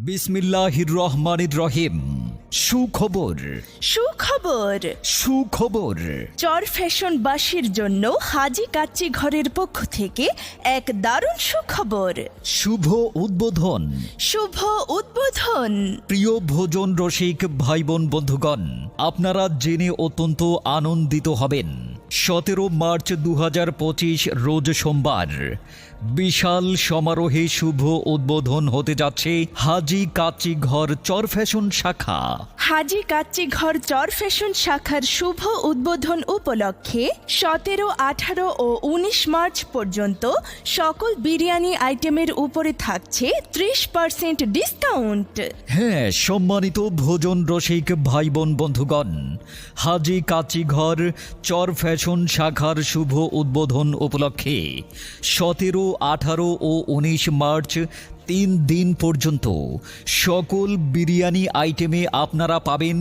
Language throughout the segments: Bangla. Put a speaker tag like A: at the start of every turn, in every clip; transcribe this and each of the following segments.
A: বিসমিল্লাহির রহমানির রহিম। সুখবর
B: সুখবর।
A: সুখবর।
B: চর ফ্যাশনবাসীর জন্য হাজী কাচ্চি ঘরের পক্ষ থেকে এক দারুণ সুখবর।
A: শুভ উদ্বোধন।
B: শুভ উদ্বোধন।
A: প্রিয় ভোজন রসিক ভাই বোন বন্ধুগণ, আপনারা জেনে অত্যন্ত আনন্দিত হবেন। 17 মার্চ 2025 রোজ সোমবার বিশাল সমারোহে শুভ উদ্বোধন হতে যাচ্ছে হাজী কাচ্চি ঘর চর ফ্যাশন শাখা।
B: হাজী কাচ্চি ঘর চর ফ্যাশন শাখার শুভ উদ্বোধন উপলক্ষে 17, 18 ও 19 মার্চ পর্যন্ত সকল বিরিয়ানি আইটেমের উপরে থাকছে 30% ডিসকাউন্ট।
A: হ্যাঁ, সম্মানিত ভোজন রসিক ভাই বোন বন্ধুগণ, হাজী কাচ্চি ঘর চর ফ্যাশন শাখার শুভ উদ্বোধন উপলক্ষে 17, 18 ও 19 মার্চ 3 দিন পর্যন্ত সকল বিরিয়ানি আইটেমে আপনারা পাবেন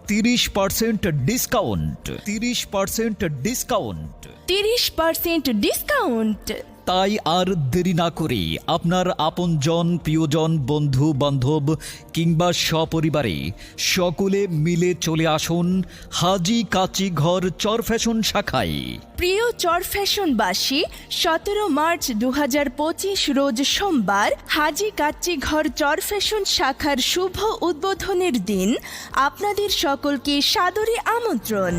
A: 30% ডিসকাউন্ট। 30% ডিসকাউন্ট।
B: 30% ডিসকাউন্ট।
A: তাই আর দেরি না করে আপনার আপনজন, প্রিয়জন, বন্ধু বান্ধব কিংবা সপরিবারে সকলে মিলে চলে আসুন হাজী কাচ্চি ঘর চর ফ্যাশন শাখায়।
B: প্রিয় চর ফ্যাশনবাসী, 17 মার্চ 2025 রোজ সোমবার হাজী কাচ্চি ঘর চর ফ্যাশন শাখার শুভ উদ্বোধনের দিন আপনাদের সকলকে সাদরে আমন্ত্রণ।